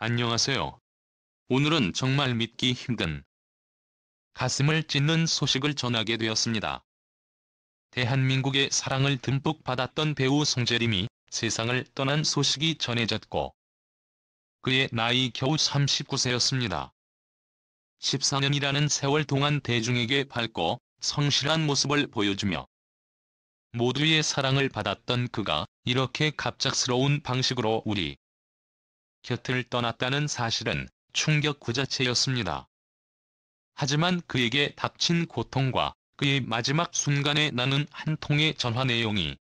안녕하세요. 오늘은 정말 믿기 힘든 가슴을 찢는 소식을 전하게 되었습니다. 대한민국의 사랑을 듬뿍 받았던 배우 송재림이 세상을 떠난 소식이 전해졌고, 그의 나이 겨우 39세였습니다. 14년이라는 세월 동안 대중에게 밝고 성실한 모습을 보여주며 모두의 사랑을 받았던 그가 이렇게 갑작스러운 방식으로 우리 곁을 떠났다는 사실은 충격 그 자체였습니다. 하지만 그에게 닥친 고통과 그의 마지막 순간에 나눈 한 통의 전화 내용이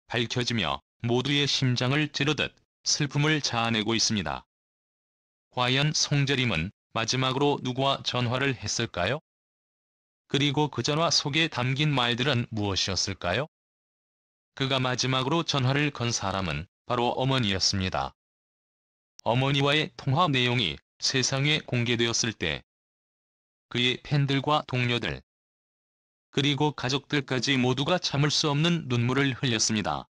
밝혀지며 모두의 심장을 찌르듯 슬픔을 자아내고 있습니다. 과연 송재림은 마지막으로 누구와 전화를 했을까요? 그리고 그 전화 속에 담긴 말들은 무엇이었을까요? 그가 마지막으로 전화를 건 사람은 바로 어머니였습니다. 어머니와의 통화 내용이 세상에 공개되었을 때 그의 팬들과 동료들, 그리고 가족들까지 모두가 참을 수 없는 눈물을 흘렸습니다.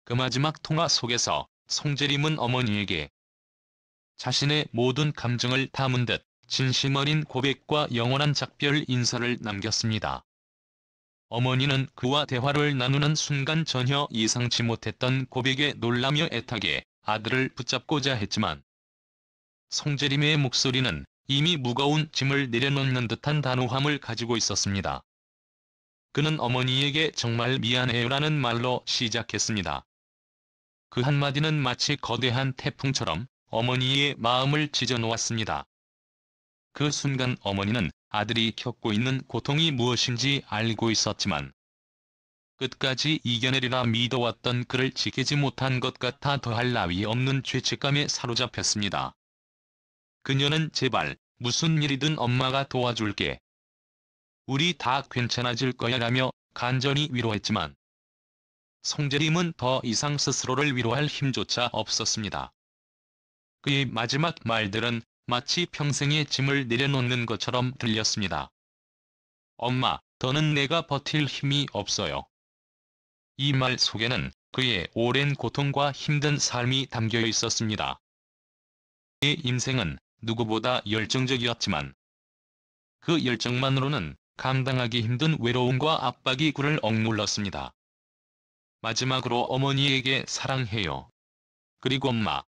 그 마지막 통화 속에서 송재림은 어머니에게 자신의 모든 감정을 담은 듯 진심 어린 고백과 영원한 작별 인사를 남겼습니다. 어머니는 그와 대화를 나누는 순간 전혀 예상치 못했던 고백에 놀라며 애타게 아들을 붙잡고자 했지만, 송재림의 목소리는 이미 무거운 짐을 내려놓는 듯한 단호함을 가지고 있었습니다. 그는 어머니에게 정말 미안해요라는 말로 시작했습니다. 그 한마디는 마치 거대한 태풍처럼 어머니의 마음을 찢어놓았습니다. 그 순간 어머니는 아들이 겪고 있는 고통이 무엇인지 알고 있었지만, 끝까지 이겨내리라 믿어왔던 그를 지키지 못한 것 같아 더할 나위 없는 죄책감에 사로잡혔습니다. 그녀는 제발 무슨 일이든 엄마가 도와줄게, 우리 다 괜찮아질 거야 라며 간절히 위로했지만, 송재림은 더 이상 스스로를 위로할 힘조차 없었습니다. 그의 마지막 말들은 마치 평생의 짐을 내려놓는 것처럼 들렸습니다. 엄마, 더는 내가 버틸 힘이 없어요. 이 말 속에는 그의 오랜 고통과 힘든 삶이 담겨 있었습니다. 그의 인생은 누구보다 열정적이었지만 그 열정만으로는 감당하기 힘든 외로움과 압박이 그를 억눌렀습니다. 마지막으로 어머니에게 사랑해요, 그리고 엄마,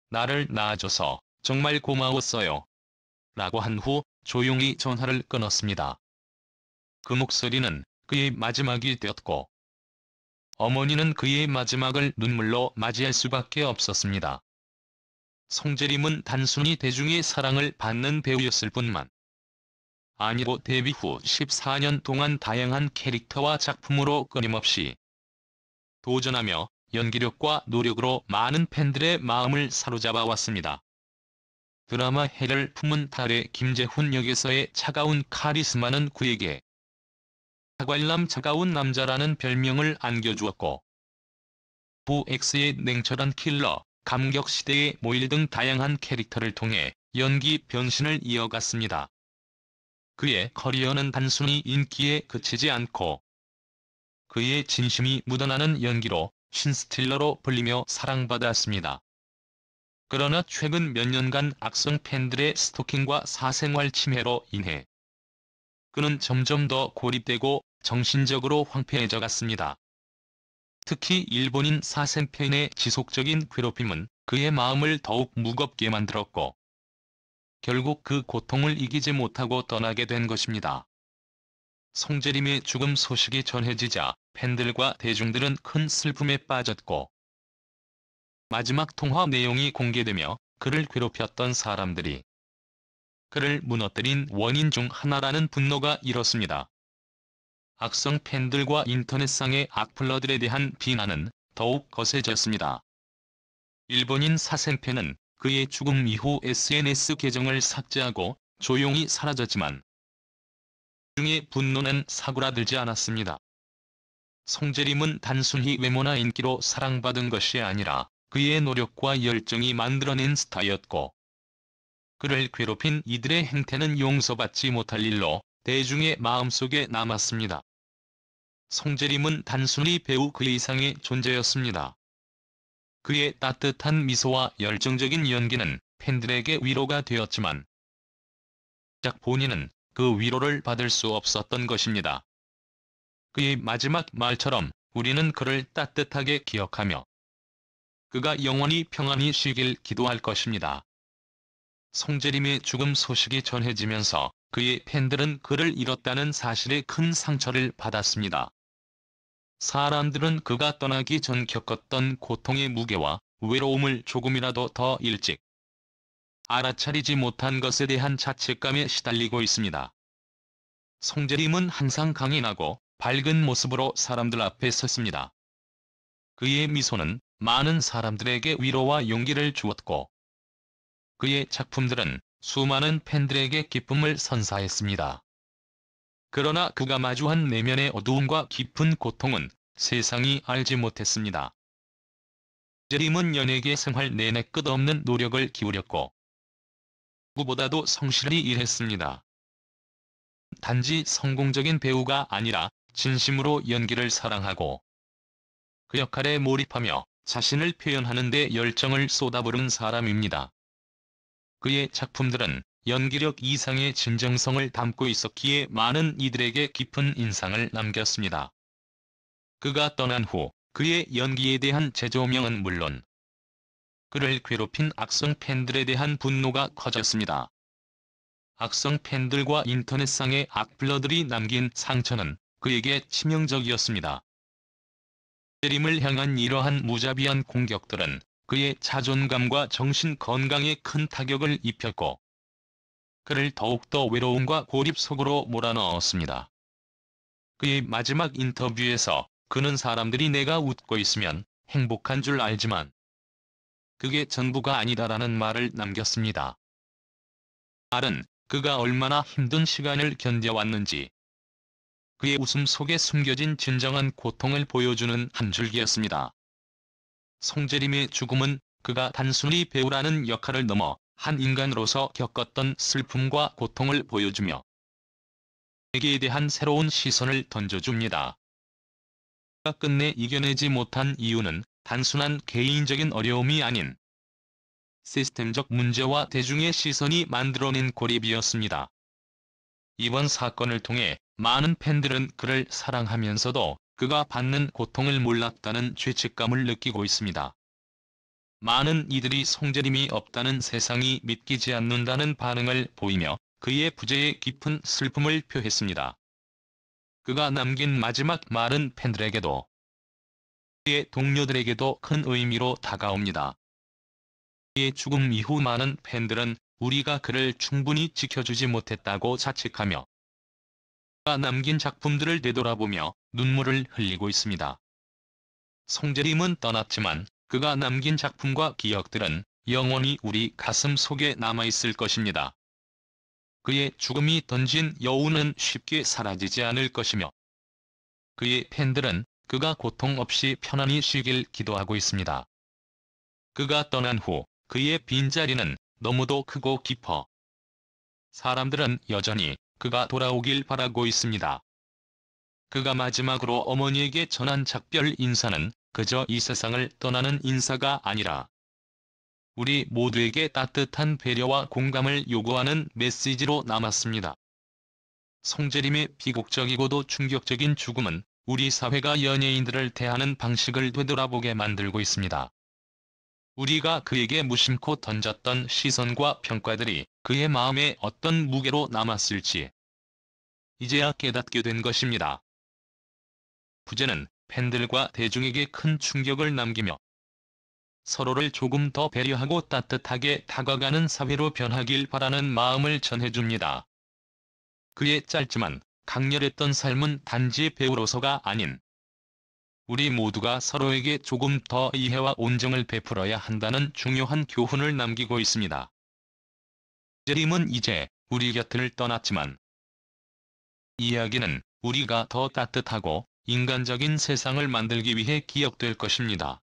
나를 낳아줘서 정말 고마웠어요 라고 한 후 조용히 전화를 끊었습니다. 그 목소리는 그의 마지막이 되었고, 어머니는 그의 마지막을 눈물로 맞이할 수밖에 없었습니다. 송재림은 단순히 대중의 사랑을 받는 배우였을 뿐만 아니고 데뷔 후 14년 동안 다양한 캐릭터와 작품으로 끊임없이 도전하며 연기력과 노력으로 많은 팬들의 마음을 사로잡아 왔습니다. 드라마 해를 품은 달의 김재훈 역에서의 차가운 카리스마는 그에게 차괄남 차가운 남자라는 별명을 안겨주었고, 후 X의 냉철한 킬러, 감격시대의 모일 등 다양한 캐릭터를 통해 연기 변신을 이어갔습니다. 그의 커리어는 단순히 인기에 그치지 않고 그의 진심이 묻어나는 연기로 신스틸러로 불리며 사랑받았습니다. 그러나 최근 몇 년간 악성 팬들의 스토킹과 사생활 침해로 인해 그는 점점 더 고립되고 정신적으로 황폐해져 갔습니다. 특히 일본인 사생 팬의 지속적인 괴롭힘은 그의 마음을 더욱 무겁게 만들었고, 결국 그 고통을 이기지 못하고 떠나게 된 것입니다. 송재림의 죽음 소식이 전해지자 팬들과 대중들은 큰 슬픔에 빠졌고, 마지막 통화 내용이 공개되며 그를 괴롭혔던 사람들이 그를 무너뜨린 원인 중 하나라는 분노가 일었습니다. 악성 팬들과 인터넷상의 악플러들에 대한 비난은 더욱 거세졌습니다. 일본인 사생팬은 그의 죽음 이후 SNS 계정을 삭제하고 조용히 사라졌지만, 중의 분노는 사그라들지 않았습니다. 송재림은 단순히 외모나 인기로 사랑받은 것이 아니라 그의 노력과 열정이 만들어낸 스타였고, 그를 괴롭힌 이들의 행태는 용서받지 못할 일로 대중의 마음속에 남았습니다. 송재림은 단순히 배우 그 이상의 존재였습니다. 그의 따뜻한 미소와 열정적인 연기는 팬들에게 위로가 되었지만 작 본인은 그 위로를 받을 수 없었던 것입니다. 그의 마지막 말처럼 우리는 그를 따뜻하게 기억하며 그가 영원히 평안히 쉬길 기도할 것입니다. 송재림의 죽음 소식이 전해지면서 그의 팬들은 그를 잃었다는 사실에 큰 상처를 받았습니다. 사람들은 그가 떠나기 전 겪었던 고통의 무게와 외로움을 조금이라도 더 일찍 알아차리지 못한 것에 대한 자책감에 시달리고 있습니다. 송재림은 항상 강인하고 밝은 모습으로 사람들 앞에 섰습니다. 그의 미소는 많은 사람들에게 위로와 용기를 주었고 그의 작품들은 수많은 팬들에게 기쁨을 선사했습니다. 그러나 그가 마주한 내면의 어두움과 깊은 고통은 세상이 알지 못했습니다. 송재림은 연예계 생활 내내 끝없는 노력을 기울였고 누구보다도 성실히 일했습니다. 단지 성공적인 배우가 아니라 진심으로 연기를 사랑하고 그 역할에 몰입하며 자신을 표현하는 데 열정을 쏟아부은 사람입니다. 그의 작품들은 연기력 이상의 진정성을 담고 있었기에 많은 이들에게 깊은 인상을 남겼습니다. 그가 떠난 후 그의 연기에 대한 재조명은 물론 그를 괴롭힌 악성 팬들에 대한 분노가 커졌습니다. 악성 팬들과 인터넷상의 악플러들이 남긴 상처는 그에게 치명적이었습니다. 송재림을 향한 이러한 무자비한 공격들은 그의 자존감과 정신 건강에 큰 타격을 입혔고 그를 더욱더 외로움과 고립 속으로 몰아넣었습니다. 그의 마지막 인터뷰에서 그는 사람들이 내가 웃고 있으면 행복한 줄 알지만 그게 전부가 아니다라는 말을 남겼습니다. 말은 그가 얼마나 힘든 시간을 견뎌왔는지 그의 웃음 속에 숨겨진 진정한 고통을 보여주는 한 줄기였습니다. 송재림의 죽음은 그가 단순히 배우라는 역할을 넘어 한 인간으로서 겪었던 슬픔과 고통을 보여주며 연예계에 대한 새로운 시선을 던져줍니다. 그가 끝내 이겨내지 못한 이유는 단순한 개인적인 어려움이 아닌 시스템적 문제와 대중의 시선이 만들어낸 고립이었습니다. 이번 사건을 통해 많은 팬들은 그를 사랑하면서도 그가 받는 고통을 몰랐다는 죄책감을 느끼고 있습니다. 많은 이들이 송재림이 없다는 세상이 믿기지 않는다는 반응을 보이며 그의 부재에 깊은 슬픔을 표했습니다. 그가 남긴 마지막 말은 팬들에게도 그의 동료들에게도 큰 의미로 다가옵니다. 그의 죽음 이후 많은 팬들은 우리가 그를 충분히 지켜주지 못했다고 자책하며 그가 남긴 작품들을 되돌아보며 눈물을 흘리고 있습니다. 송재림은 떠났지만 그가 남긴 작품과 기억들은 영원히 우리 가슴 속에 남아있을 것입니다. 그의 죽음이 던진 여운은 쉽게 사라지지 않을 것이며 그의 팬들은 그가 고통 없이 편안히 쉬길 기도하고 있습니다. 그가 떠난 후 그의 빈자리는 너무도 크고 깊어 사람들은 여전히 그가 돌아오길 바라고 있습니다. 그가 마지막으로 어머니에게 전한 작별 인사는 그저 이 세상을 떠나는 인사가 아니라 우리 모두에게 따뜻한 배려와 공감을 요구하는 메시지로 남았습니다. 송재림의 비극적이고도 충격적인 죽음은 우리 사회가 연예인들을 대하는 방식을 되돌아보게 만들고 있습니다. 우리가 그에게 무심코 던졌던 시선과 평가들이 그의 마음에 어떤 무게로 남았을지 이제야 깨닫게 된 것입니다. 부재는 팬들과 대중에게 큰 충격을 남기며 서로를 조금 더 배려하고 따뜻하게 다가가는 사회로 변하길 바라는 마음을 전해줍니다. 그의 짧지만 강렬했던 삶은 단지 배우로서가 아닌 우리 모두가 서로에게 조금 더 이해와 온정을 베풀어야 한다는 중요한 교훈을 남기고 있습니다. 송재림은 이제 우리 곁을 떠났지만 이야기는 우리가 더 따뜻하고 인간적인 세상을 만들기 위해 기억될 것입니다.